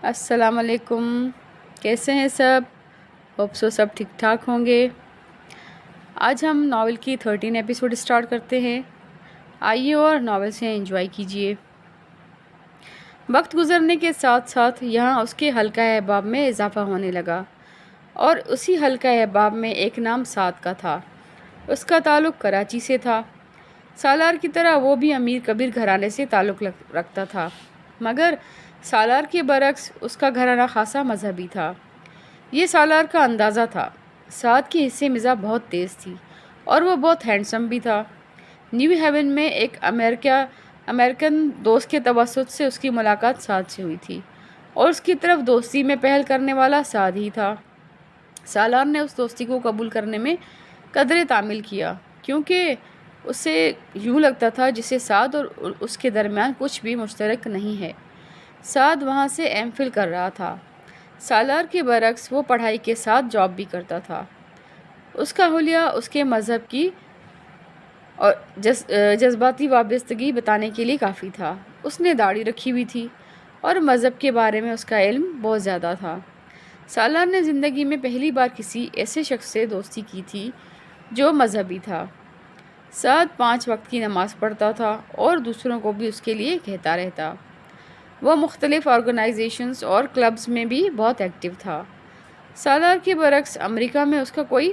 السلام علیکم، کیسے ہیں سب؟ ہوپ سو سب ٹھیک ٹھاک ہوں گے۔ آج ہم ناول کی 13 ایپیسوڈ اسٹارٹ کرتے ہیں۔ آئیے اور ناول سے انجوائے کیجیے۔ وقت گزرنے کے ساتھ ساتھ یہاں اس کے حلقہ احباب میں اضافہ ہونے لگا، اور اسی حلقہ احباب میں ایک نام سعد کا تھا۔ اس کا تعلق کراچی سے تھا۔ سالار کی طرح وہ بھی امیر کبیر گھرانے سے تعلق رکھتا تھا، مگر سالار کے برعکس اس کا گھرانہ خاصا مذہبی تھا۔ یہ سالار کا اندازہ تھا۔ سعد کی حصے مزاح بہت تیز تھی اور وہ بہت ہینڈسم بھی تھا۔ نیو ہیون میں ایک امریکن دوست کے توسط سے اس کی ملاقات سعد سے ہوئی تھی، اور اس کی طرف دوستی میں پہل کرنے والا سعد ہی تھا۔ سالار نے اس دوستی کو قبول کرنے میں قدر تعمیل کیا، کیونکہ اسے یوں لگتا تھا جسے سعد اور اس کے درمیان کچھ بھی مشترک نہیں ہے۔ سعد وہاں سے ایم فل کر رہا تھا۔ سالار کے برعکس وہ پڑھائی کے ساتھ جاب بھی کرتا تھا۔ اس کا حلیہ اس کے مذہب کی اور جذباتی وابستگی بتانے کے لیے کافی تھا۔ اس نے داڑھی رکھی ہوئی تھی اور مذہب کے بارے میں اس کا علم بہت زیادہ تھا۔ سالار نے زندگی میں پہلی بار کسی ایسے شخص سے دوستی کی تھی جو مذہبی تھا۔ سعد 5 وقت کی نماز پڑھتا تھا اور دوسروں کو بھی اس کے لیے کہتا رہتا۔ وہ مختلف آرگنائزیشنز اور کلبز میں بھی بہت ایکٹیو تھا۔ سالار کے برعکس امریکہ میں اس کا کوئی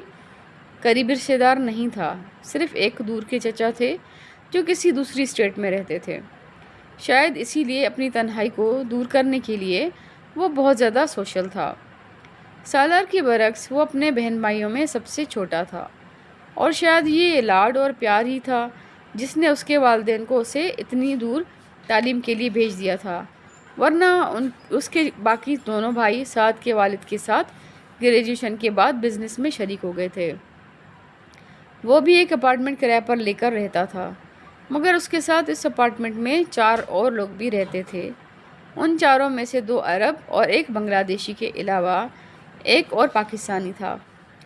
قریبی رشتہ دار نہیں تھا، صرف ایک دور کے چچا تھے جو کسی دوسری اسٹیٹ میں رہتے تھے۔ شاید اسی لیے اپنی تنہائی کو دور کرنے کے لیے وہ بہت زیادہ سوشل تھا۔ سالار کے برعکس وہ اپنے بہن بھائیوں میں سب سے چھوٹا تھا، اور شاید یہ لاڈ اور پیار ہی تھا جس نے اس کے والدین کو اسے اتنی دور تعلیم کے لیے بھیج دیا تھا، ورنہ اس کے باقی دونوں بھائی سعد کے والد کے ساتھ گریجویشن کے بعد بزنس میں شریک ہو گئے تھے۔ وہ بھی ایک اپارٹمنٹ کرایہ پر لے کر رہتا تھا، مگر اس کے ساتھ اس اپارٹمنٹ میں 4 اور لوگ بھی رہتے تھے۔ ان 4 میں سے 2 عرب اور 1 بنگلہ دیشی کے علاوہ ایک اور پاکستانی تھا۔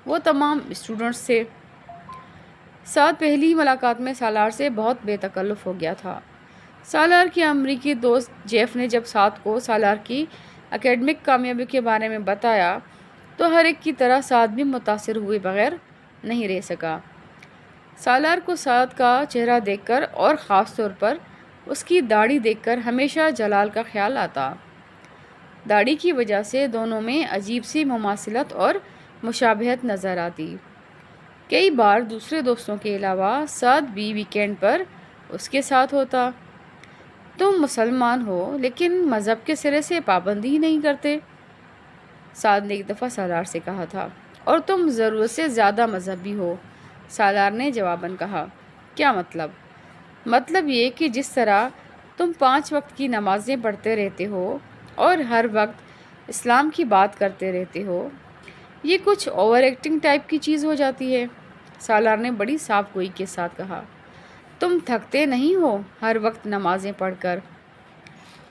وہ تمام اسٹوڈنٹس تھے۔ سعد پہلی ملاقات میں سالار سے بہت بے تکلف ہو گیا تھا۔ سالار کے امریکی دوست جیف نے جب سعد کو سالار کی اکیڈمک کامیابی کے بارے میں بتایا تو ہر ایک کی طرح سعد بھی متاثر ہوئے بغیر نہیں رہ سکا۔ سالار کو سعد کا چہرہ دیکھ کر اور خاص طور پر اس کی داڑھی دیکھ کر ہمیشہ جلال کا خیال آتا۔ داڑھی کی وجہ سے دونوں میں عجیب سی مماثلت اور مشابہت نظر آتی۔ کئی بار دوسرے دوستوں کے علاوہ سعد بھی ویکینڈ پر اس کے ساتھ ہوتا۔ تم مسلمان ہو لیکن مذہب کے سرے سے پابندی ہی نہیں کرتے، سعد نے ایک دفعہ سالار سے کہا تھا، اور تم ضرورت سے زیادہ مذہبی ہو، سالار نے جواباً کہا۔ کیا مطلب؟ مطلب یہ کہ جس طرح تم 5 وقت کی نمازیں پڑھتے رہتے ہو اور ہر وقت اسلام کی بات کرتے رہتے ہو، یہ کچھ اوور ایکٹنگ ٹائپ کی چیز ہو جاتی ہے، سالار نے بڑی صاف گوئی کے ساتھ کہا۔ تم تھکتے نہیں ہو ہر وقت نمازیں پڑھ کر؟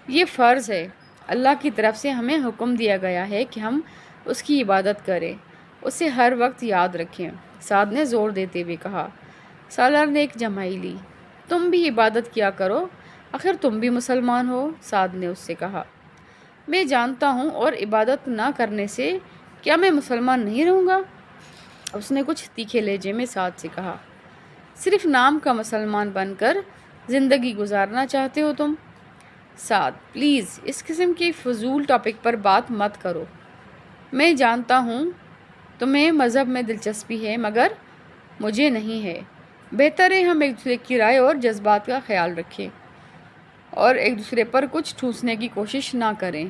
یہ فرض ہے۔ اللہ کی طرف سے ہمیں حکم دیا گیا ہے کہ ہم اس کی عبادت کریں، اسے ہر وقت یاد رکھیں، سعد نے زور دیتے ہوئے کہا۔ سالار نے ایک جمائی لی۔ تم بھی عبادت کیا کرو، آخر تم بھی مسلمان ہو، سعد نے اس سے کہا۔ میں جانتا ہوں، اور عبادت نہ کرنے سے کیا میں مسلمان نہیں رہوں گا؟ اس نے کچھ تیکھے لہجے میں سعد سے کہا۔ صرف نام کا مسلمان بن کر زندگی گزارنا چاہتے ہو تم؟ سعد، پلیز اس قسم کی فضول ٹاپک پر بات مت کرو۔ میں جانتا ہوں تمہیں مذہب میں دلچسپی ہے، مگر مجھے نہیں ہے۔ بہتر ہے ہم ایک دوسرے کی رائے اور جذبات کا خیال رکھیں اور ایک دوسرے پر کچھ ٹھوسنے کی کوشش نہ کریں۔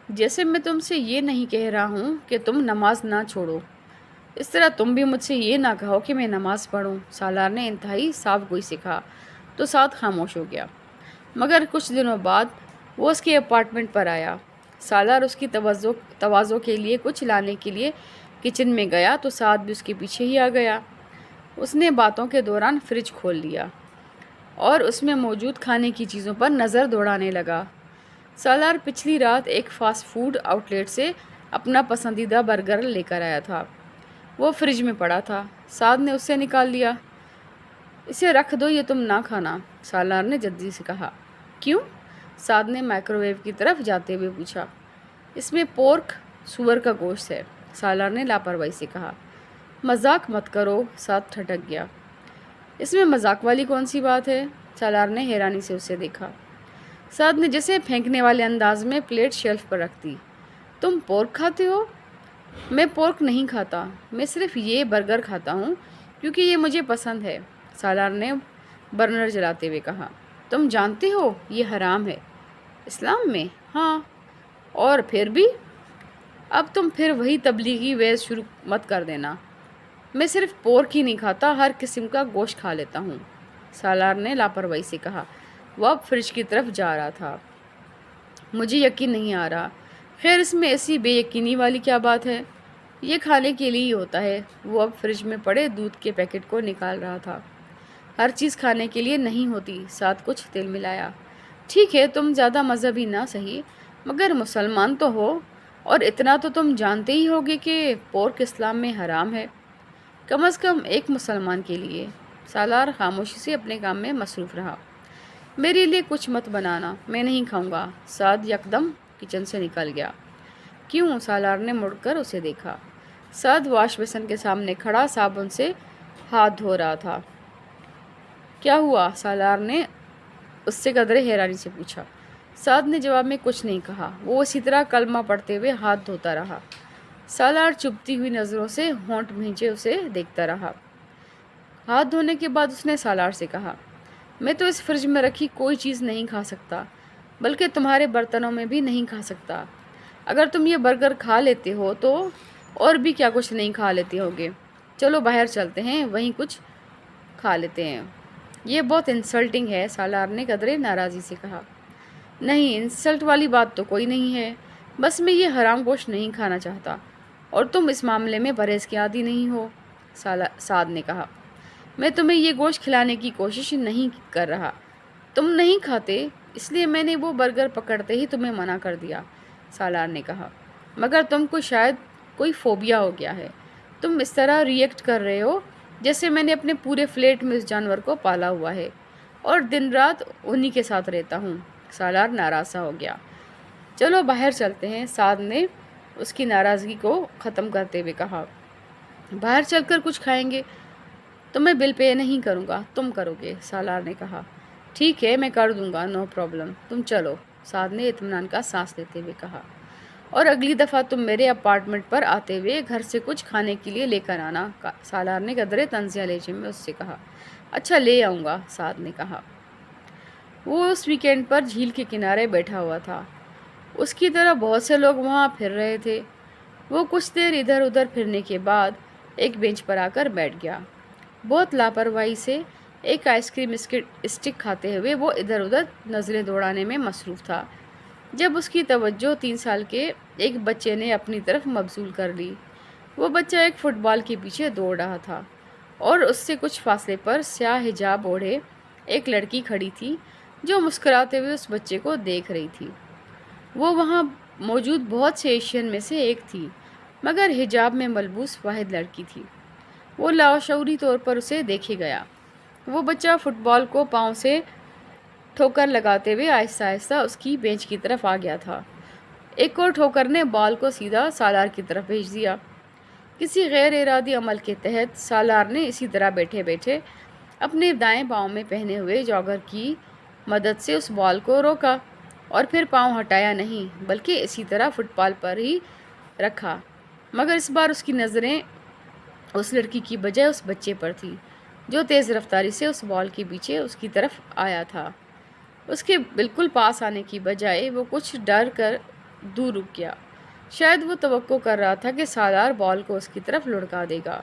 جیسے میں تم سے یہ نہیں کہہ رہا ہوں کہ تم نماز نہ چھوڑو، اس طرح تم بھی مجھ سے یہ نہ کہو کہ میں نماز پڑھوں، سالار نے انتہائی صاف گوئی سے کہا۔ تو سعد خاموش ہو گیا، مگر کچھ دنوں بعد وہ اس کے اپارٹمنٹ پر آیا۔ سالار اس کی تواضع کے لیے کچھ لانے کے لیے کچن میں گیا تو سعد بھی اس کے پیچھے ہی آ گیا۔ اس نے باتوں کے دوران فریج کھول لیا اور اس میں موجود کھانے کی چیزوں پر نظر دوڑانے لگا۔ سالار پچھلی رات ایک فاسٹ فوڈ آؤٹ لیٹ سے اپنا پسندیدہ برگر لے کر آیا تھا۔ وہ فریج میں پڑا تھا۔ سعد نے اسے نکال لیا۔ اسے رکھ دو، یہ تم نہ کھانا، سالار نے جلدی سے کہا۔ کیوں؟ سعد نے مائکرو ویو کی طرف جاتے ہوئے پوچھا۔ اس میں پورک، سور کا گوشت ہے، سالار نے لاپرواہی سے کہا۔ مذاق مت کرو، سعد ٹھٹک گیا۔ اس میں مذاق والی کون سی بات ہے؟ سالار نے حیرانی سے اسے دیکھا۔ سعد نے جیسے پھینکنے والے انداز میں پلیٹ شیلف پر رکھ دی۔ تم پورک کھاتے ہو؟ میں پورک نہیں کھاتا، میں صرف یہ برگر کھاتا ہوں کیونکہ یہ مجھے پسند ہے، سالار نے برنر جلاتے ہوئے کہا۔ تم جانتے ہو یہ حرام ہے؟ اسلام میں؟ ہاں۔ اور پھر بھی؟ اب تم پھر وہی تبلیغی ویز شروع مت کر دینا۔ میں صرف پورک ہی نہیں کھاتا، ہر قسم کا گوشت کھا لیتا ہوں، سالار نے لاپرواہی سے کہا۔ وہ اب فریج کی طرف جا رہا تھا۔ مجھے یقین نہیں آ رہا۔ خیر اس میں ایسی بے یقینی والی کیا بات ہے؟ یہ کھانے کے لیے ہی ہوتا ہے۔ وہ اب فریج میں پڑے دودھ کے پیکٹ کو نکال رہا تھا۔ ہر چیز کھانے کے لیے نہیں ہوتی، ساتھ کچھ تیل ملایا۔ ٹھیک ہے تم زیادہ مذہبی نہ صحیح، مگر مسلمان تو ہو، اور اتنا تو تم جانتے ہی ہوگے کہ پورک اسلام میں حرام ہے، کم از کم ایک مسلمان کے لیے۔ سالار خاموشی سے اپنے کام میں مصروف رہا۔ میرے لیے کچھ مت بنانا، میں نہیں کھاؤں گا، سعد یکدم کچن سے نکل گیا۔ کیوں؟ سالار نے مڑ کر اسے دیکھا۔ سعد واش بیسن کے سامنے کھڑا صابن سے ہاتھ دھو رہا تھا۔ کیا ہوا؟ سالار نے اس سے قدرے حیرانی سے پوچھا۔ سعد نے جواب میں کچھ نہیں کہا۔ وہ اسی طرح کلمہ پڑھتے ہوئے ہاتھ دھوتا رہا۔ سالار چبھتی ہوئی نظروں سے ہونٹ بھینچے اسے دیکھتا رہا۔ ہاتھ دھونے کے بعد اس نے سالار سے کہا، میں تو اس فریج میں رکھی کوئی چیز نہیں کھا سکتا، بلکہ تمہارے برتنوں میں بھی نہیں کھا سکتا۔ اگر تم یہ برگر کھا لیتے ہو تو اور بھی کیا کچھ نہیں کھا لیتے ہوگے۔ چلو باہر چلتے ہیں، وہیں کچھ کھا لیتے ہیں۔ یہ بہت انسلٹنگ ہے، سالار نے قدرے ناراضی سے کہا۔ نہیں، انسلٹ والی بات تو کوئی نہیں ہے، بس میں یہ حرام گوشت نہیں کھانا چاہتا، اور تم اس معاملے میں پرہیز کے عادی نہیں ہو، سعد نے کہا۔ میں تمہیں یہ گوشت کھلانے کی کوشش نہیں کر رہا، تم نہیں کھاتے اس لیے میں نے وہ برگر پکڑتے ہی تمہیں منع کر دیا، سالار نے کہا۔ مگر تم کو شاید کوئی فوبیا ہو گیا ہے، تم اس طرح ری ایکٹ کر رہے ہو جیسے میں نے اپنے پورے فلیٹ میں اس جانور کو پالا ہوا ہے اور دن رات انہی کے ساتھ رہتا ہوں، سالار ناراض سا ہو گیا۔ چلو باہر چلتے ہیں، سعد نے اس کی ناراضگی کو ختم کرتے ہوئے کہا۔ باہر چل کر کچھ کھائیں گے؟ تو میں بل پے نہیں کروں گا، تم کرو گے، سالار نے کہا۔ ٹھیک ہے میں کر دوں گا، نو پرابلم، تم چلو، سعد نے اطمینان کا سانس لیتے ہوئے کہا۔ اور اگلی دفعہ تم میرے اپارٹمنٹ پر آتے ہوئے گھر سے کچھ کھانے کے لیے لے کر آنا، سالار نے قدرے طنزیہ لہجے میں اس سے کہا۔ اچھا لے آؤں گا، سعد نے کہا۔ وہ اس ویکینڈ پر جھیل کے کنارے بیٹھا ہوا تھا۔ اس کی طرح بہت سے لوگ وہاں پھر رہے تھے۔ وہ کچھ دیر ادھر ادھر پھرنے کے بعد ایک بینچ پر آ کر بیٹھ گیا۔ بہت لاپرواہی سے ایک آئس کریم اسٹک کھاتے ہوئے وہ ادھر ادھر نظریں دوڑانے میں مصروف تھا، جب اس کی توجہ 3 سال کے ایک بچے نے اپنی طرف مبذول کر لی۔ وہ بچہ ایک فٹ بال کے پیچھے دوڑ رہا تھا، اور اس سے کچھ فاصلے پر سیاہ حجاب اوڑھے ایک لڑکی کھڑی تھی جو مسکراتے ہوئے اس بچے کو دیکھ رہی تھی۔ وہ وہاں موجود بہت سے ایشین میں سے ایک تھی، مگر حجاب میں ملبوس واحد لڑکی تھی۔ وہ لاشعوری طور پر اسے دیکھے گیا۔ وہ بچہ فٹ بال کو پاؤں سے ٹھوکر لگاتے ہوئے آہستہ آہستہ اس کی بینچ کی طرف آ گیا تھا۔ ایک اور ٹھوکر نے بال کو سیدھا سالار کی طرف بھیج دیا۔ کسی غیر ارادی عمل کے تحت سالار نے اسی طرح بیٹھے بیٹھے اپنے دائیں پاؤں میں پہنے ہوئے جاگر کی مدد سے اس بال کو روکا، اور پھر پاؤں ہٹایا نہیں بلکہ اسی طرح فٹ بال پر ہی رکھا، مگر اس بار اس کی نظریں اس لڑکی کی بجائے اس بچے پر تھی جو تیز رفتاری سے اس بال کے پیچھے اس کی طرف آیا تھا۔ اس کے بالکل پاس آنے کی بجائے وہ کچھ ڈر کر دور رک گیا۔ شاید وہ توقع کر رہا تھا کہ سالار بال کو اس کی طرف لڑکا دے گا،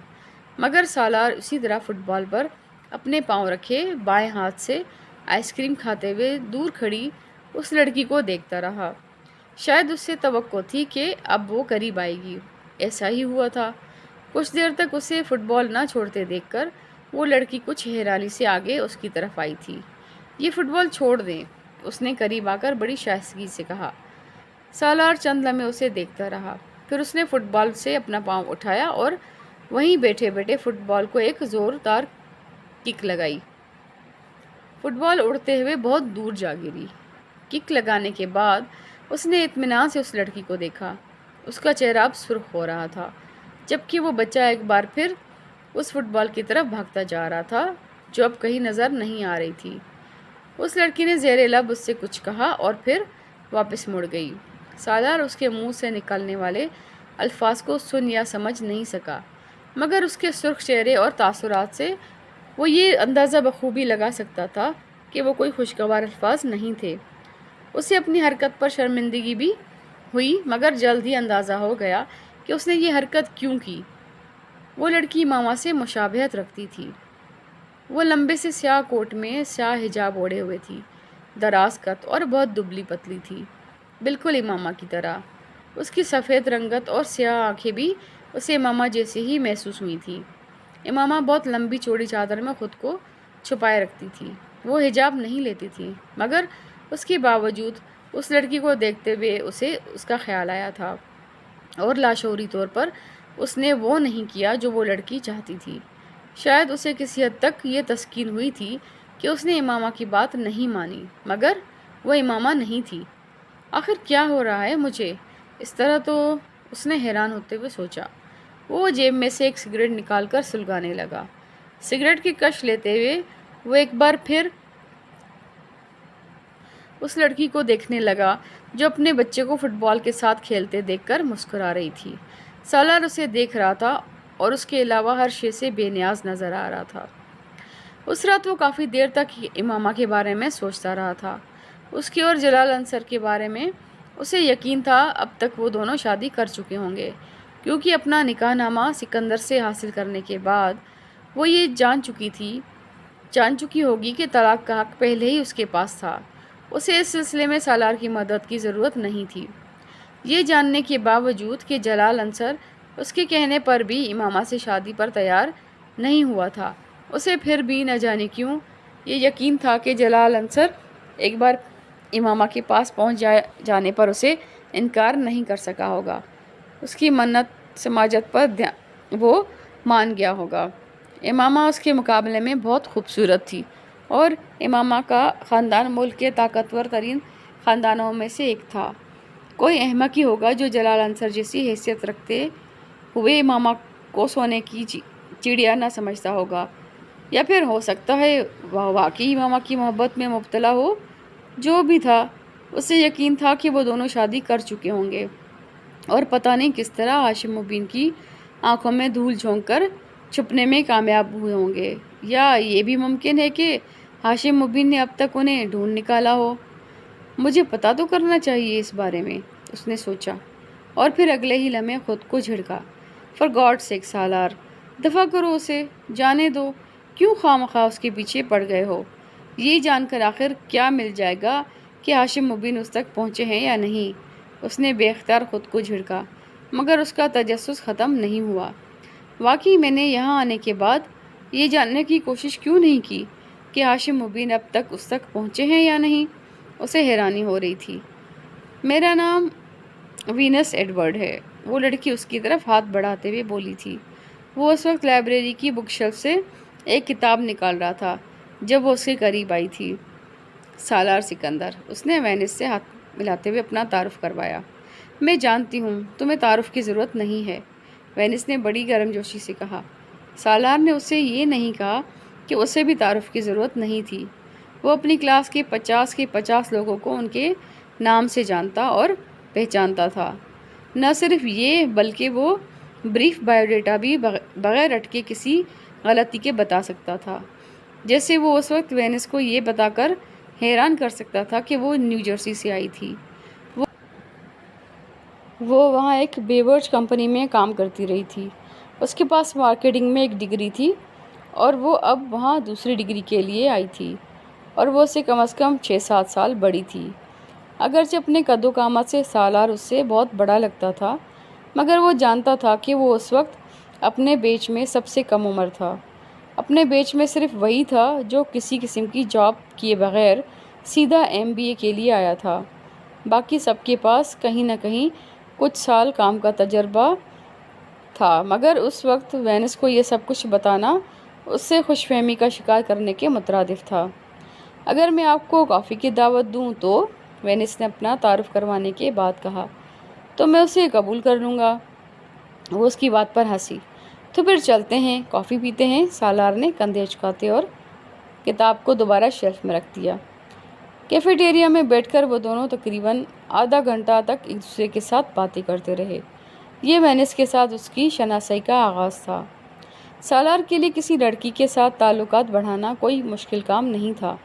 مگر سالار اسی طرح فٹ بال پر اپنے پاؤں رکھے بائیں ہاتھ سے آئس کریم کھاتے ہوئے دور کھڑی اس لڑکی کو دیکھتا رہا۔ شاید اس سے توقع تھی کہ اب وہ قریب آئے گی۔ ایسا ہی ہوا تھا۔ کچھ دیر تک اسے فٹ بال نہ چھوڑتے دیکھ کر وہ لڑکی کچھ حیرانی سے آگے اس کی طرف آئی تھی۔ یہ فٹ بال چھوڑ دیں، اس نے قریب آ کر بڑی شائستگی سے کہا۔ سالار چند لمحے اسے دیکھتا رہا، پھر اس نے فٹ بال سے اپنا پاؤں اٹھایا اور وہیں بیٹھے بیٹھے فٹ بال کو ایک زوردار کک لگائی۔ فٹ بال اڑتے ہوئے بہت دور جا گری۔ کک لگانے کے بعد اس نے اطمینان سے اس لڑکی کو دیکھا۔ اس کا چہرہ اب سرخ ہو رہا تھا، جبکہ وہ بچہ ایک بار پھر اس فٹ بال کی طرف بھاگتا جا رہا تھا جو اب کہیں نظر نہیں آ رہی تھی۔ اس لڑکی نے زیر لب اس سے کچھ کہا اور پھر واپس مڑ گئی۔ سالار اس کے منہ سے نکلنے والے الفاظ کو سن یا سمجھ نہیں سکا، مگر اس کے سرخ چہرے اور تاثرات سے وہ یہ اندازہ بخوبی لگا سکتا تھا کہ وہ کوئی خوشگوار الفاظ نہیں تھے۔ اسے اپنی حرکت پر شرمندگی بھی ہوئی، مگر جلد ہی اندازہ ہو گیا کہ اس نے یہ حرکت کیوں کی۔ وہ لڑکی امامہ سے مشابہت رکھتی تھی۔ وہ لمبے سے سیاہ کوٹ میں سیاہ حجاب اوڑھے ہوئے تھی، دراز قد اور بہت دبلی پتلی تھی، بالکل امامہ کی طرح۔ اس کی سفید رنگت اور سیاہ آنکھیں بھی اسے امامہ جیسے ہی محسوس ہوئی تھیں۔ امامہ بہت لمبی چوڑی چادر میں خود کو چھپائے رکھتی تھی، وہ حجاب نہیں لیتی تھی، مگر اس کے باوجود اس لڑکی کو دیکھتے ہوئے اسے اس کا خیال آیا تھا، اور لاشعوری طور پر اس نے وہ نہیں کیا جو وہ لڑکی چاہتی تھی۔ شاید اسے کسی حد تک یہ تسکین ہوئی تھی کہ اس نے امامہ کی بات نہیں مانی، مگر وہ امامہ نہیں تھی۔ آخر کیا ہو رہا ہے مجھے؟ اس طرح تو اس نے حیران ہوتے ہوئے سوچا۔ وہ جیب میں سے ایک سگریٹ نکال کر سلگانے لگا۔ سگریٹ کی کش لیتے ہوئے وہ ایک بار پھر اس لڑکی کو دیکھنے لگا جو اپنے بچے کو فٹ بال کے ساتھ کھیلتے دیکھ کر مسکرا رہی تھی۔ سالار اسے دیکھ رہا تھا اور اس کے علاوہ ہر شے سے بے نیاز نظر آ رہا تھا۔ اس رات وہ کافی دیر تک امامہ کے بارے میں سوچتا رہا تھا۔ اس کے اور جلال انصر کے بارے میں اسے یقین تھا اب تک وہ دونوں شادی کر چکے ہوں گے، کیونکہ اپنا نکاح نامہ سکندر سے حاصل کرنے کے بعد وہ یہ جان چکی ہوگی کہ طلاق کا حق پہلے ہی اس کے پاس تھا۔ اسے اس سلسلے میں سالار کی مدد کی ضرورت نہیں تھی۔ یہ جاننے کے باوجود کہ جلال انصر اس کے کہنے پر بھی امامہ سے شادی پر تیار نہیں ہوا تھا، اسے پھر بھی نہ جانے کیوں یہ یقین تھا کہ جلال انصر ایک بار امامہ کے پاس پہنچ جانے پر اسے انکار نہیں کر سکا ہوگا، اس کی منت سماجت پر وہ مان گیا ہوگا۔ امامہ اس کے مقابلے میں بہت خوبصورت تھی، اور امامہ کا خاندان ملک کے طاقتور ترین خاندانوں میں سے ایک تھا۔ کوئی احمق ہی ہوگا جو جلال انصر جیسی حیثیت رکھتے ہوئے امامہ کو سونے کی چڑیا نہ سمجھتا ہوگا، یا پھر ہو سکتا ہے وہ واقعی امامہ کی محبت میں مبتلا ہو۔ جو بھی تھا، اسے یقین تھا کہ وہ دونوں شادی کر چکے ہوں گے، اور پتہ نہیں کس طرح ہاشم مبین کی آنکھوں میں دھول جھونک کر چھپنے میں کامیاب ہوئے ہوں گے، یا یہ بھی ممکن ہے کہ ہاشم مبین نے اب تک انہیں ڈھونڈ نکالا ہو۔ مجھے پتہ تو کرنا چاہیے اس بارے میں، اس نے سوچا، اور پھر اگلے ہی لمحے خود کو جھڑکا۔ فار گاڈ سیک سالار، دفع کرو اسے، جانے دو، کیوں خواہ اس کے پیچھے پڑ گئے ہو؟ یہ جان کر آخر کیا مل جائے گا کہ ہاشم مبین اس تک پہنچے ہیں یا نہیں؟ اس نے بے اختیار خود کو جھڑکا، مگر اس کا تجسس ختم نہیں ہوا۔ واقعی میں نے یہاں آنے کے بعد یہ جاننے کی کوشش کیوں نہیں کی کہ ہاشم مبین اب تک اس تک پہنچے ہیں یا نہیں؟ اسے حیرانی ہو رہی تھی۔ میرا نام وینس ایڈورڈ ہے، وہ لڑکی اس کی طرف ہاتھ بڑھاتے ہوئے بولی تھی۔ وہ اس وقت لائبریری کی بک شیلف سے ایک کتاب نکال رہا تھا جب وہ اس کے قریب آئی تھی۔ سالار سکندر، اس نے وینس سے ہاتھ ملاتے ہوئے اپنا تعارف کروایا۔ میں جانتی ہوں تمہیں تعارف کی ضرورت نہیں ہے، وینس نے بڑی گرم جوشی سے کہا۔ سالار نے اسے یہ نہیں کہا کہ اسے بھی تعارف کی ضرورت نہیں تھی۔ وہ اپنی کلاس کے 50 لوگوں کو ان کے نام سے جانتا اور پہچانتا تھا۔ نہ صرف یہ، بلکہ وہ بریف بائیو ڈیٹا بھی بغیر اٹکے کسی غلطی کے بتا سکتا تھا، جیسے وہ اس وقت وینس کو یہ بتا کر حیران کر سکتا تھا کہ وہ نیو جرسی سے آئی تھی۔ وہ وہاں ایک بیورج کمپنی میں کام کرتی رہی تھی، اس کے پاس مارکیٹنگ میں ایک ڈگری تھی، اور وہ اب وہاں دوسری ڈگری کے لیے آئی تھی، اور وہ اسے کم از کم 6-7 سال بڑی تھی۔ اگرچہ اپنے قد و قامت سے سالار اس سے بہت بڑا لگتا تھا، مگر وہ جانتا تھا کہ وہ اس وقت اپنے بیچ میں سب سے کم عمر تھا۔ اپنے بیچ میں صرف وہی تھا جو کسی قسم کی جاب کیے بغیر سیدھا MBA کے لیے آیا تھا۔ باقی سب کے پاس کہیں نہ کہیں کچھ سال کام کا تجربہ تھا، مگر اس وقت وینس کو یہ سب کچھ بتانا اس سے خوش فہمی کا شکار کرنے کے مترادف تھا۔ اگر میں آپ کو کافی کی دعوت دوں تو وینس نے اپنا تعارف کروانے کے بعد کہا۔ تو میں اسے قبول کر لوں گا۔ وہ اس کی بات پر ہنسی۔ تو پھر چلتے ہیں، کافی پیتے ہیں، سالار نے کندھے اچکاتے اور کتاب کو دوبارہ شیلف میں رکھ دیا۔ کیفیٹیریا میں بیٹھ کر وہ دونوں تقریباً آدھا گھنٹہ تک ایک دوسرے کے ساتھ باتیں کرتے رہے۔ یہ وینس کے ساتھ اس کی شناسائی کا آغاز تھا۔ سالار کے لیے کسی لڑکی کے ساتھ تعلقات بڑھانا کوئی مشکل کام نہیں تھا۔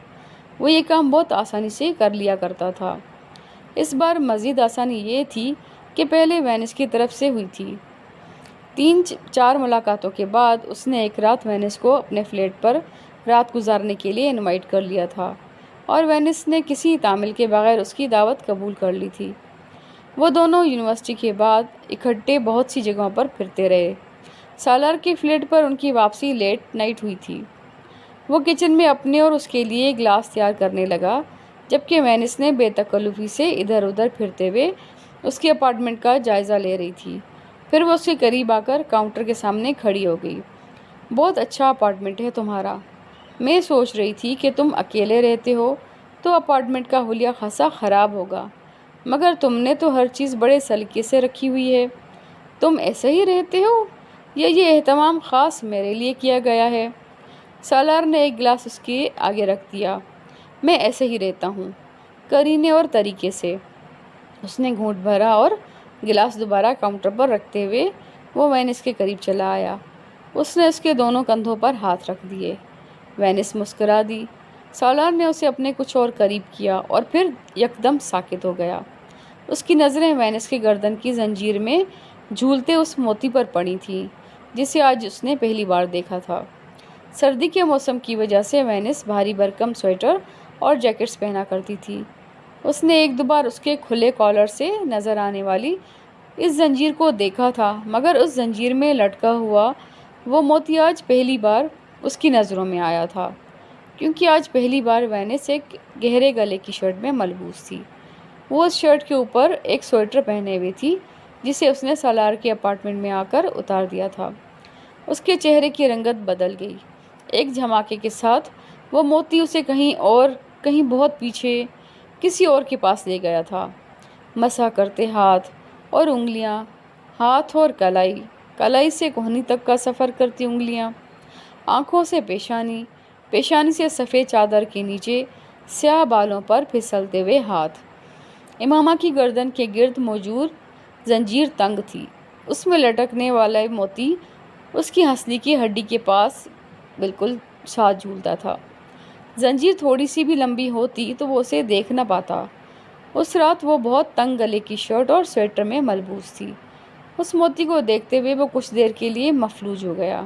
وہ یہ کام بہت آسانی سے کر لیا کرتا تھا۔ اس بار مزید آسانی یہ تھی کہ پہلے وینس کی طرف سے ہوئی تھی۔ 3-4 ملاقاتوں کے بعد اس نے ایک رات وینس کو اپنے فلیٹ پر رات گزارنے کے لیے انوائٹ کر لیا تھا اور وینس نے کسی تعمیل کے بغیر اس کی دعوت قبول کر لی تھی۔ وہ دونوں یونیورسٹی کے بعد اکٹھے بہت سی جگہوں پر پھرتے رہے۔ سالار کے فلیٹ پر ان کی واپسی لیٹ نائٹ ہوئی تھی۔ وہ کچن میں اپنے اور اس کے لیے گلاس تیار کرنے لگا، جبکہ وینس نے بے تکلفی سے ادھر ادھر پھرتے ہوئے اس کے اپارٹمنٹ کا جائزہ لے رہی تھی۔ پھر وہ اس کے قریب آ کر کاؤنٹر کے سامنے کھڑی ہو گئی۔ بہت اچھا اپارٹمنٹ ہے تمہارا۔ میں سوچ رہی تھی کہ تم اکیلے رہتے ہو تو اپارٹمنٹ کا حلیہ خاصا خراب ہوگا، مگر تم نے تو ہر چیز بڑے سلیقے سے رکھی ہوئی ہے۔ تم ایسے ہی رہتے ہو یا یہ اہتمام خاص میرے لیے کیا گیا ہے؟ سالار نے ایک گلاس اس کے آگے رکھ دیا۔ میں ایسے ہی رہتا ہوں، قرینے اور طریقے سے۔ اس نے گھونٹ بھرا اور گلاس دوبارہ کاؤنٹر پر رکھتے ہوئے وہ وینس کے قریب چلا آیا۔ اس نے اس کے دونوں کندھوں پر ہاتھ رکھ دیے۔ وینس مسکرا دی۔ سالار نے اسے اپنے کچھ اور قریب کیا اور پھر یکدم ساکت ہو گیا۔ اس کی نظریں وینس کے گردن کی زنجیر میں جھولتے اس موتی پر پڑی تھیں جسے آج اس نے پہلی بار دیکھا تھا۔ سردی کے موسم کی وجہ سے وینس بھاری بھرکم سویٹر اور جیکٹس پہنا کرتی تھی۔ اس نے ایک دو بار اس کے کھلے کالر سے نظر آنے والی اس زنجیر کو دیکھا تھا، مگر اس زنجیر میں لٹکا ہوا وہ موتی آج پہلی بار اس کی نظروں میں آیا تھا، کیونکہ آج پہلی بار وینس ایک گہرے گلے کی شرٹ میں ملبوس تھی۔ وہ اس شرٹ کے اوپر ایک سویٹر پہنے ہوئی تھی جسے اس نے سالار کے اپارٹمنٹ میں آ کر اتار دیا تھا۔ اس کے چہرے کی رنگت بدل گئی۔ ایک دھماکے کے ساتھ وہ موتی اسے کہیں بہت پیچھے کسی اور کے پاس لے گیا تھا۔ مسح کرتے ہاتھ اور انگلیاں، ہاتھ اور کلائی سے کوہنی تک کا سفر کرتی انگلیاں، آنکھوں سے پیشانی، پیشانی سے سفید چادر کے نیچے سیاہ بالوں پر پھسلتے ہوئے ہاتھ۔ امامہ کی گردن کے گرد موجود زنجیر تنگ تھی، اس میں لٹکنے والا موتی اس کی ہنسلی کی ہڈی کے پاس بالکل ساتھ جھولتا تھا۔ زنجیر تھوڑی سی بھی لمبی ہوتی تو وہ اسے دیکھ نہ پاتا۔ اس رات وہ بہت تنگ گلے کی شرٹ اور سویٹر میں ملبوس تھی۔ اس موتی کو دیکھتے ہوئے وہ کچھ دیر کے لیے مفلوج ہو گیا۔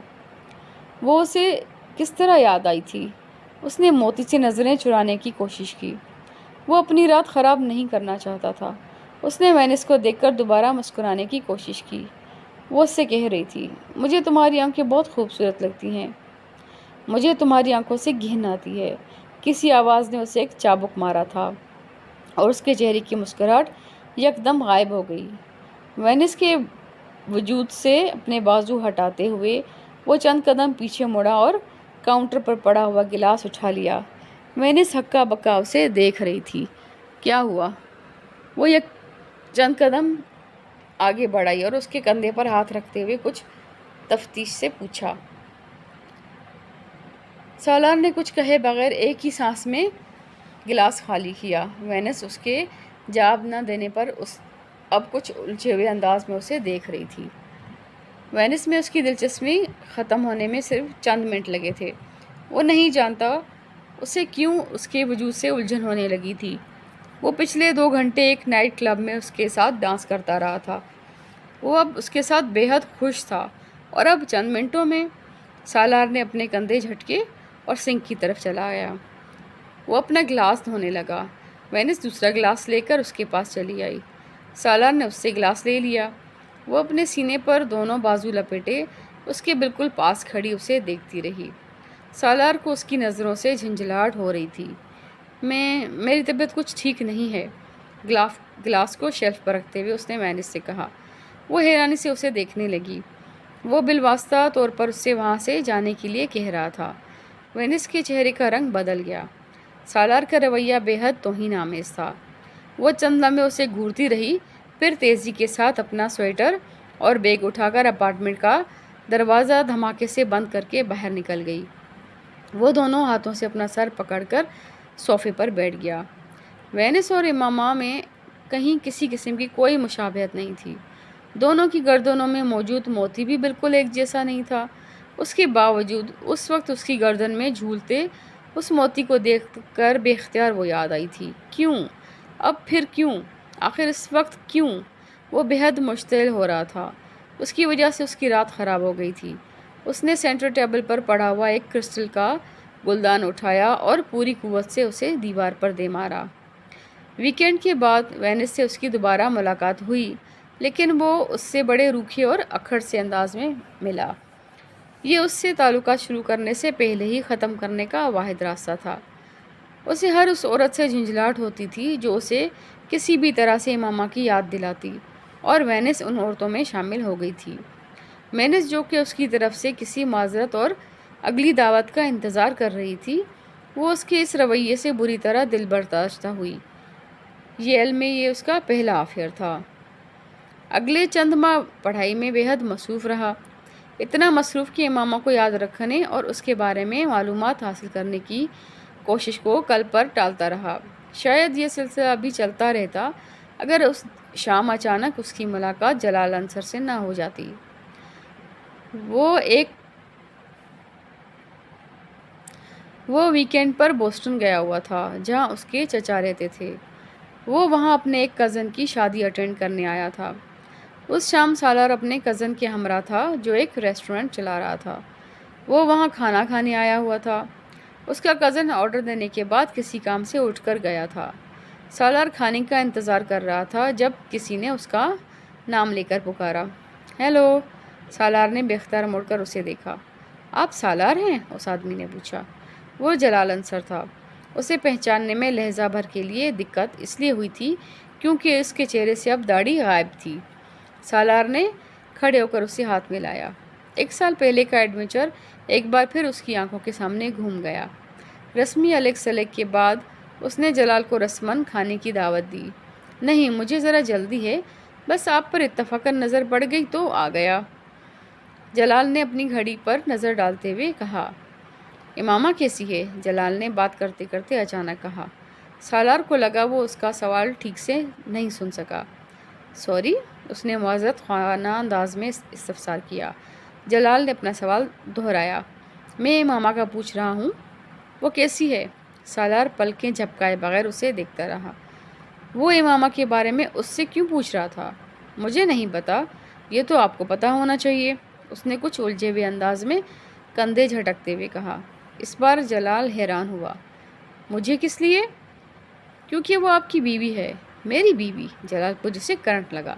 وہ اسے کس طرح یاد آئی تھی؟ اس نے موتی سے نظریں چرانے کی کوشش کی۔ وہ اپنی رات خراب نہیں کرنا چاہتا تھا۔ اس نے وینس کو دیکھ کر دوبارہ مسکرانے کی کوشش کی۔ وہ اس سے کہہ رہی تھی، مجھے تمہاری آنکھیں بہت خوبصورت لگتی ہیں۔ مجھے تمہاری آنکھوں سے گھن آتی ہے۔ کسی آواز نے اسے ایک چابک مارا تھا اور اس کے چہرے کی مسکراہٹ یکدم غائب ہو گئی۔ وینس کے وجود سے اپنے بازو ہٹاتے ہوئے وہ چند قدم پیچھے مڑا اور کاؤنٹر پر پڑا ہوا گلاس اٹھا لیا۔ وینس ہکا بکا اسے دیکھ رہی تھی۔ کیا ہوا؟ وہ چند قدم آگے بڑھائی اور اس کے کندھے پر ہاتھ رکھتے ہوئے کچھ تفتیش سے پوچھا۔ سالار نے کچھ کہے بغیر ایک ہی سانس میں گلاس خالی کیا۔ وینس اس کے جواب نہ دینے پر اب کچھ الجھے ہوئے انداز میں اسے دیکھ رہی تھی۔ وینس میں اس کی دلچسپی ختم ہونے میں صرف چند منٹ لگے تھے۔ وہ نہیں جانتا اسے کیوں اس کے وجود سے الجھن ہونے لگی تھی۔ وہ پچھلے 2 گھنٹے ایک نائٹ کلب میں اس کے ساتھ ڈانس کرتا رہا تھا۔ وہ اب اس کے ساتھ بے حد خوش تھا اور اب چند منٹوں میں سالار نے اپنے کندھے جھٹکے اور سنک کی طرف چلا گیا۔ وہ اپنا گلاس دھونے لگا۔ وینس دوسرا گلاس لے کر اس کے پاس چلی آئی۔ سالار نے اس سے گلاس لے لیا۔ وہ اپنے سینے پر دونوں بازو لپیٹے اس کے بالکل پاس کھڑی اسے دیکھتی رہی۔ سالار کو اس کی نظروں سے جھنجھلاہٹ ہو رہی تھی۔ میری طبیعت کچھ ٹھیک نہیں ہے، گلاس کو شیلف پر رکھتے ہوئے اس نے وینس سے کہا۔ وہ حیرانی سے اسے دیکھنے لگی۔ وہ بالواسطہ طور پر اس سے وہاں سے جانے کے لیے کہہ رہا تھا۔ وینس کے چہرے کا رنگ بدل گیا۔ سالار کا رویہ بے حد توہین آمیز تھا۔ وہ چند لمحے اسے گھورتی رہی، پھر تیزی کے ساتھ اپنا سویٹر اور بیگ اٹھا کر اپارٹمنٹ کا دروازہ دھماکے سے بند کر کے باہر نکل گئی۔ وہ دونوں ہاتھوں سے اپنا سر پکڑ کر صوفے پر بیٹھ گیا۔ وینس اور امامہ میں کہیں کسی قسم کی کوئی مشابہت نہیں تھی۔ دونوں کی گردنوں میں موجود موتی بھی بالکل ایک جیسا نہیں تھا۔ اس کے باوجود اس وقت اس کی گردن میں جھولتے اس موتی کو دیکھ کر بے اختیار وہ یاد آئی تھی۔ کیوں؟ اب پھر کیوں؟ آخر اس وقت کیوں؟ وہ بے حد مشتعل ہو رہا تھا۔ اس کی وجہ سے اس کی رات خراب ہو گئی تھی۔ اس نے سینٹر ٹیبل پر پڑا ہوا ایک کرسٹل کا گلدان اٹھایا اور پوری قوت سے اسے دیوار پر دے مارا۔ ویکینڈ کے بعد وینس سے اس کی دوبارہ ملاقات ہوئی، لیکن وہ اس سے بڑے روکھے اور اکھڑ سے انداز میں ملا۔ یہ اس سے تعلقات شروع کرنے سے پہلے ہی ختم کرنے کا واحد راستہ تھا۔ اسے ہر اس عورت سے جھنجھلاہٹ ہوتی تھی جو اسے کسی بھی طرح سے امامہ کی یاد دلاتی، اور وینس ان عورتوں میں شامل ہو گئی تھی۔ وینس جو کہ اس کی طرف سے کسی معذرت اور اگلی دعوت کا انتظار کر رہی تھی، وہ اس کے اس رویے سے بری طرح دل برداشتہ ہوئی۔ یہ علم میں یہ اس کا پہلا افیئر تھا۔ اگلے چند ماہ پڑھائی میں بے حد مصروف رہا، اتنا مصروف کہ امامہ کو یاد رکھنے اور اس کے بارے میں معلومات حاصل کرنے کی کوشش کو کل پر ٹالتا رہا۔ شاید یہ سلسلہ بھی چلتا رہتا اگر اس شام اچانک اس کی ملاقات جلال انصر سے نہ ہو جاتی۔ وہ ویکینڈ پر بوسٹن گیا ہوا تھا جہاں اس کے چچا رہتے تھے۔ وہ وہاں اپنے ایک کزن کی شادی اٹینڈ کرنے آیا تھا۔ اس شام سالار اپنے کزن کے ہمراہ تھا جو ایک ریسٹورنٹ چلا رہا تھا۔ وہ وہاں کھانا کھانے آیا ہوا تھا۔ اس کا کزن آرڈر دینے کے بعد کسی کام سے اٹھ کر گیا تھا۔ سالار کھانے کا انتظار کر رہا تھا جب کسی نے اس کا نام لے کر پکارا۔ ہیلو! سالار نے بے اختیار مڑ کر اسے دیکھا۔ آپ سالار ہیں؟ اس آدمی نے پوچھا۔ وہ جلال انصر تھا۔ اسے پہچاننے میں لہجہ بھر کے لیے دقت اس لیے ہوئی تھی کیونکہ اس کے چہرے سے اب داڑھی غائب تھی۔ سالار نے کھڑے ہو کر اسے ہاتھ ملایا۔ 1 سال پہلے کا ایڈونچر ایک بار پھر اس کی آنکھوں کے سامنے گھوم گیا۔ رسمی الیگ سلیگ کے بعد اس نے جلال کو رسماً کھانے کی دعوت دی۔ نہیں، مجھے ذرا جلدی ہے، بس آپ پر اتفاقاً نظر پڑ گئی تو آ گیا۔ جلال نے اپنی گھڑی پر نظر ڈالتے ہوئے کہا۔ امامہ کیسی ہے؟ جلال نے بات کرتے کرتے اچانک کہا۔ سالار کو لگا وہ اس کا سوال ٹھیک سے نہیں سن سکا۔ سوری، اس نے معذرت خواہانہ انداز میں استفسار کیا۔ جلال نے اپنا سوال دہرایا۔ میں امامہ کا پوچھ رہا ہوں، وہ کیسی ہے؟ سالار پلکیں جھپکائے بغیر اسے دیکھتا رہا۔ وہ امامہ کے بارے میں اس سے کیوں پوچھ رہا تھا؟ مجھے نہیں پتا، یہ تو آپ کو پتا ہونا چاہیے، اس نے کچھ الجھے ہوئے انداز میں کندھے جھٹکتے ہوئے کہا۔ اس بار جلال حیران ہوا۔ مجھے کس لیے؟ کیونکہ وہ آپ کی بیوی ہے۔ میری بیوی؟ جلال کو جسے کرنٹ لگا۔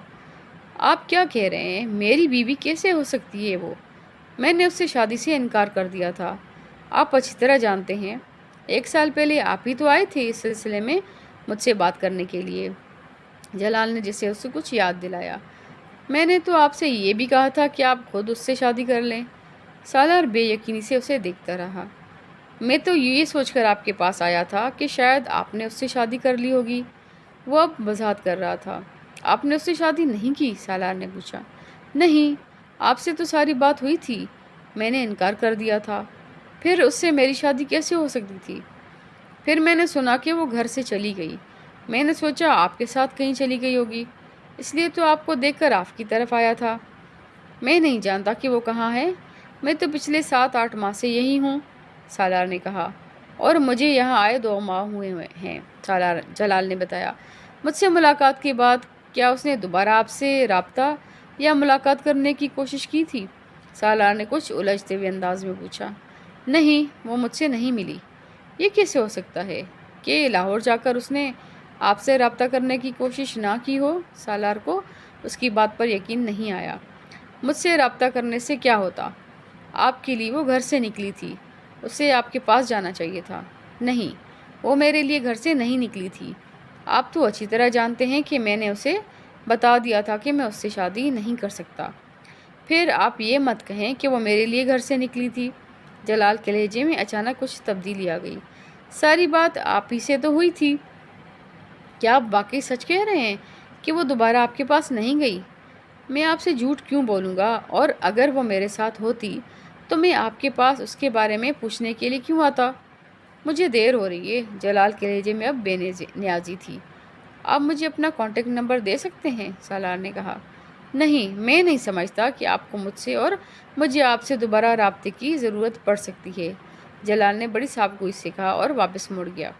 آپ کیا کہہ رہے ہیں؟ میری بیوی کیسے ہو سکتی ہے وہ؟ میں نے اس سے شادی سے انکار کر دیا تھا۔ آپ اچھی طرح جانتے ہیں، 1 سال پہلے آپ ہی تو آئے تھے اس سلسلے میں مجھ سے بات کرنے کے لیے۔ جلال نے جسے اس سے کچھ یاد دلایا۔ میں نے تو آپ سے یہ بھی کہا تھا کہ آپ خود اس سے شادی کر لیں۔ سالار بے یقینی سے اسے دیکھتا رہا۔ میں تو یہ سوچ کر آپ کے پاس آیا تھا کہ شاید آپ نے اس سے شادی کر لی ہوگی۔ وہ اب وضاحت کر رہا تھا۔ آپ نے اس سے شادی نہیں کی؟ سالار نے پوچھا۔ نہیں، آپ سے تو ساری بات ہوئی تھی، میں نے انکار کر دیا تھا۔ پھر اس سے میری شادی کیسے ہو سکتی تھی؟ پھر میں نے سنا کہ وہ گھر سے چلی گئی۔ میں نے سوچا آپ کے ساتھ کہیں چلی گئی ہوگی، اس لیے تو آپ کو دیکھ کر آپ کی طرف آیا تھا۔ میں نہیں جانتا کہ وہ کہاں ہے، میں تو پچھلے 7-8 ماہ سے یہی ہوں، سالار نے کہا، اور مجھے یہاں آئے 2 ماہ ہوئے ہیں، جلال نے بتایا۔ مجھ سے ملاقات کے بعد کیا اس نے دوبارہ آپ سے رابطہ یا ملاقات کرنے کی کوشش کی تھی؟ سالار نے کچھ الجھتے ہوئے انداز میں پوچھا۔ نہیں، وہ مجھ سے نہیں ملی۔ یہ کیسے ہو سکتا ہے کہ لاہور جا کر اس نے آپ سے رابطہ کرنے کی کوشش نہ کی ہو؟ سالار کو اس کی بات پر یقین نہیں آیا۔ مجھ سے رابطہ کرنے سے کیا ہوتا؟ آپ کے لیے وہ گھر سے نکلی تھی، اسے آپ کے پاس جانا چاہیے تھا۔ نہیں، وہ میرے لیے گھر سے نہیں نکلی تھی۔ آپ تو اچھی طرح جانتے ہیں کہ میں نے اسے بتا دیا تھا کہ میں اس سے شادی نہیں کر سکتا۔ پھر آپ یہ مت کہیں کہ وہ میرے لیے گھر سے نکلی تھی۔ جلال کے لہجے میں اچانک کچھ تبدیلی آ گئی۔ ساری بات آپ ہی سے تو ہوئی تھی۔ کیا آپ واقعی سچ کہہ رہے ہیں کہ وہ دوبارہ آپ کے پاس نہیں گئی؟ میں آپ سے جھوٹ کیوں بولوں گا، اور اگر وہ میرے ساتھ ہوتی تو میں آپ کے پاس اس کے بارے میں پوچھنے کے لیے کیوں آتا؟ مجھے دیر ہو رہی ہے۔ جلال کے لہجے میں اب بے نیازی تھی۔ آپ مجھے اپنا کانٹیکٹ نمبر دے سکتے ہیں؟ سالار نے کہا۔ نہیں، میں نہیں سمجھتا کہ آپ کو مجھ سے اور مجھے آپ سے دوبارہ رابطے کی ضرورت پڑ سکتی ہے، جلال نے بڑی صاف گوئی سے کہا اور واپس مڑ گیا۔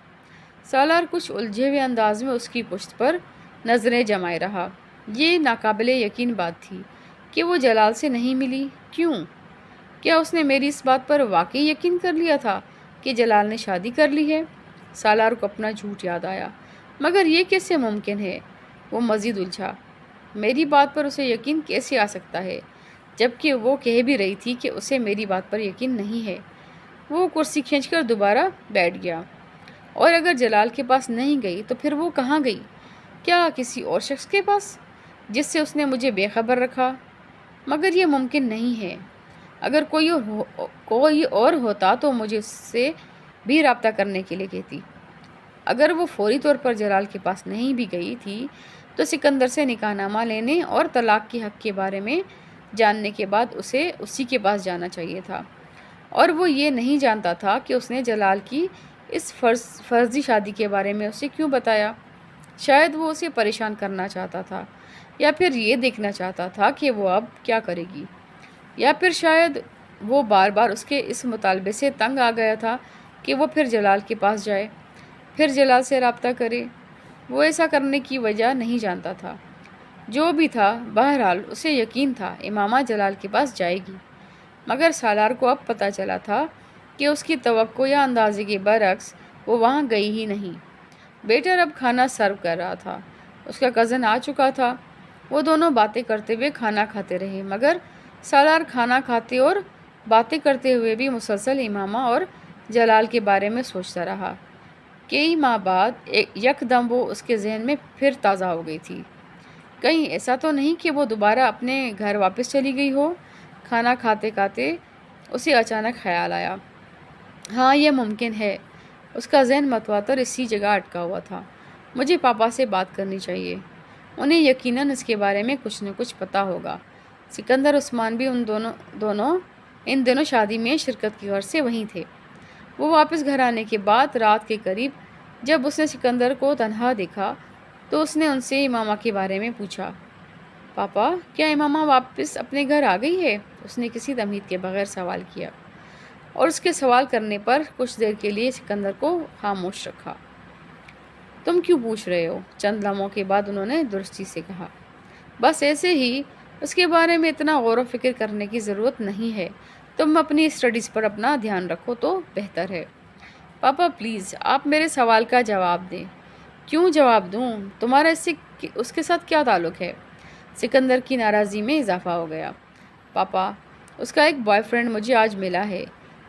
سالار کچھ الجھے ہوئے انداز میں اس کی پشت پر نظریں جمائے رہا۔ یہ ناقابل یقین بات تھی کہ وہ جلال سے نہیں ملی۔ کیوں؟ کیا اس نے میری اس بات پر واقعی یقین کر لیا تھا کہ جلال نے شادی کر لی ہے؟ سالار کو اپنا جھوٹ یاد آیا۔ مگر یہ کیسے ممکن ہے؟ وہ مزید الجھا۔ میری بات پر اسے یقین کیسے آ سکتا ہے، جبکہ وہ کہہ بھی رہی تھی کہ اسے میری بات پر یقین نہیں ہے؟ وہ کرسی کھینچ کر دوبارہ بیٹھ گیا۔ اور اگر جلال کے پاس نہیں گئی تو پھر وہ کہاں گئی؟ کیا کسی اور شخص کے پاس، جس سے اس نے مجھے بے خبر رکھا؟ مگر یہ ممکن نہیں ہے۔ اگر کوئی اور ہوتا تو مجھے اس سے بھی رابطہ کرنے کے لیے کہتی۔ اگر وہ فوری طور پر جلال کے پاس نہیں بھی گئی تھی تو سکندر سے نکاح نامہ لینے اور طلاق کے حق کے بارے میں جاننے کے بعد اسے اسی کے پاس جانا چاہیے تھا، اور وہ یہ نہیں جانتا تھا کہ اس نے جلال کی اس فرضی شادی کے بارے میں اسے کیوں بتایا۔ شاید وہ اسے پریشان کرنا چاہتا تھا، یا پھر یہ دیکھنا چاہتا تھا کہ وہ اب کیا کرے گی، یا پھر شاید وہ بار بار اس کے اس مطالبے سے تنگ آ گیا تھا کہ وہ پھر جلال کے پاس جائے، پھر جلال سے رابطہ کرے۔ وہ ایسا کرنے کی وجہ نہیں جانتا تھا۔ جو بھی تھا، بہرحال اسے یقین تھا امامہ جلال کے پاس جائے گی۔ مگر سالار کو اب پتہ چلا تھا کہ اس کی توقع یا اندازے کے برعکس وہ وہاں گئی ہی نہیں۔ بیٹر اب کھانا سرو کر رہا تھا۔ اس کا کزن آ چکا تھا۔ وہ دونوں باتیں کرتے ہوئے کھانا کھاتے رہے، مگر سالار کھانا کھاتے اور باتیں کرتے ہوئے بھی مسلسل امامہ اور جلال کے بارے میں سوچتا رہا۔ کئی ماہ بعد یکدم وہ اس کے ذہن میں پھر تازہ ہو گئی تھی۔ کہیں ایسا تو نہیں کہ وہ دوبارہ اپنے گھر واپس چلی گئی ہو؟ کھانا کھاتے کھاتے اسے اچانک خیال آیا۔ ہاں، یہ ممکن ہے۔ اس کا ذہن متواتر اسی جگہ اٹکا ہوا تھا۔ مجھے پاپا سے بات کرنی چاہیے، انہیں یقیناً اس کے بارے میں کچھ نہ کچھ پتہ ہوگا۔ سکندر عثمان بھی ان دنوں شادی میں شرکت کی غرض سے وہیں تھے۔ وہ واپس گھر آنے کے بعد رات کے قریب جب اس نے سکندر کو تنہا دیکھا تو اس نے ان سے امامہ کے بارے میں پوچھا۔ پاپا، کیا امامہ واپس اپنے گھر آ گئی ہے؟ اس نے کسی تمہید کے بغیر سوال کیا، اور اس کے سوال کرنے پر کچھ دیر کے لیے سکندر کو خاموش رکھا۔ تم کیوں پوچھ رہے ہو؟ چند لمحوں کے بعد انہوں نے درستی سے کہا۔ بس ایسے ہی، اس کے بارے میں اتنا غور و فکر کرنے کی ضرورت نہیں ہے۔ تم اپنی اسٹڈیز پر اپنا دھیان رکھو تو بہتر ہے۔ پاپا پلیز، آپ میرے سوال کا جواب دیں۔ کیوں جواب دوں؟ تمہارا اس کے ساتھ کیا تعلق ہے؟ سکندر کی ناراضی میں اضافہ ہو گیا۔ پاپا، اس کا ایک بوائے فرینڈ مجھے آج ملا ہے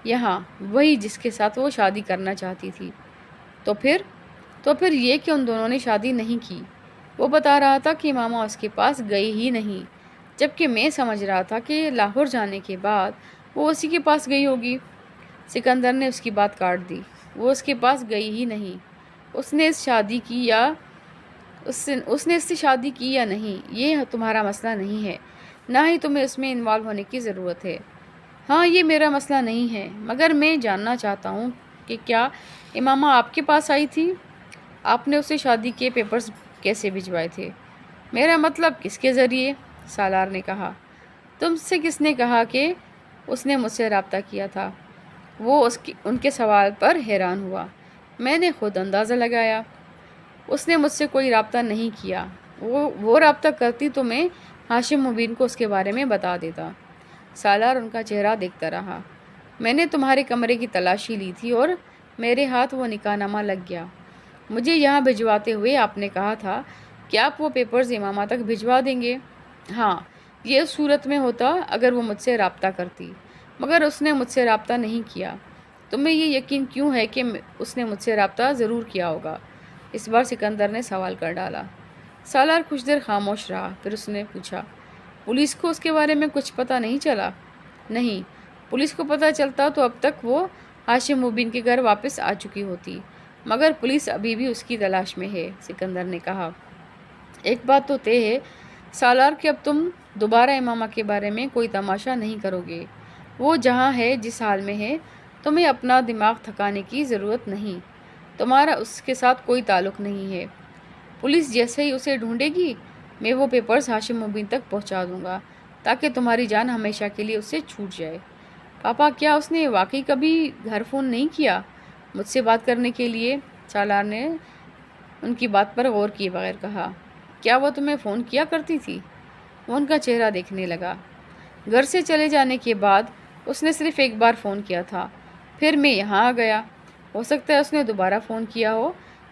یہاں، وہی جس کے ساتھ وہ شادی کرنا چاہتی تھی۔ تو پھر یہ کہ ان دونوں نے شادی نہیں کی۔ وہ بتا رہا تھا کہ ماما اس کے پاس گئی ہی نہیں، جبکہ میں سمجھ رہا تھا کہ لاہور جانے کے بعد وہ اسی کے پاس گئی ہوگی۔ سکندر نے اس کی بات کاٹ دی۔ وہ اس کے پاس گئی ہی نہیں۔ اس نے اس سے شادی کی یا نہیں، یہ تمہارا مسئلہ نہیں ہے، نہ ہی تمہیں اس میں انوالو ہونے کی ضرورت ہے۔ ہاں، یہ میرا مسئلہ نہیں ہے، مگر میں جاننا چاہتا ہوں کہ کیا امامہ آپ کے پاس آئی تھی؟ آپ نے اسے شادی کے پیپرز کیسے بھجوائے تھے؟ میرا مطلب کس کے ذریعے؟ سالار نے کہا۔ تم سے کس نے کہا کہ اس نے مجھ سے رابطہ کیا تھا؟ وہ ان کے سوال پر حیران ہوا۔ میں نے خود اندازہ لگایا۔ اس نے مجھ سے کوئی رابطہ نہیں کیا۔ وہ رابطہ کرتی تو میں ہاشم مبین کو اس کے بارے میں بتا دیتا۔ سالار ان کا چہرہ دیکھتا رہا۔ میں نے تمہارے کمرے کی تلاشی لی تھی اور میرے ہاتھ وہ نکاح نامہ لگ گیا۔ مجھے یہاں بھجواتے ہوئے آپ نے کہا تھا کہ آپ وہ پیپرز امامہ تک بھجوا دیں گے۔ ہاں، یہ اس صورت میں ہوتا اگر وہ مجھ سے رابطہ کرتی، مگر اس نے مجھ سے رابطہ نہیں کیا۔ تمہیں یہ یقین کیوں ہے کہ اس نے مجھ سے رابطہ ضرور کیا ہوگا؟ اس بار سکندر نے سوال کر ڈالا۔ سالار کچھ دیر خاموش رہا، پھر اس نے پوچھا، پولیس کو اس کے بارے میں کچھ پتہ نہیں چلا؟ نہیں، پولیس کو پتہ چلتا تو اب تک وہ ہاشم مبین کے گھر واپس آ چکی ہوتی۔ مگر پولیس ابھی بھی اس کی تلاش میں ہے، سکندر نے کہا۔ ایک بات تو طے ہے سالار کہ اب تم دوبارہ امامہ کے بارے میں کوئی تماشا نہیں کرو گے۔ وہ جہاں ہے، جس حال میں ہے، تمہیں اپنا دماغ تھکانے کی ضرورت نہیں۔ تمہارا اس کے ساتھ کوئی تعلق نہیں ہے۔ پولیس جیسے ہی اسے ڈھونڈے گی، میں وہ پیپرز ہاشم مبین تک پہنچا دوں گا تاکہ تمہاری جان ہمیشہ کے لیے اس سے چھوٹ جائے۔ پاپا، کیا اس نے واقعی کبھی گھر فون نہیں کیا مجھ سے بات کرنے کے لیے؟ سالار نے ان کی بات پر غور کیے بغیر کہا۔ کیا وہ تمہیں فون کیا کرتی تھی؟ وہ ان کا چہرہ دیکھنے لگا۔ گھر سے چلے جانے کے بعد اس نے صرف ایک بار فون کیا تھا، پھر میں یہاں آ گیا۔ ہو سکتا ہے اس نے دوبارہ فون کیا ہو،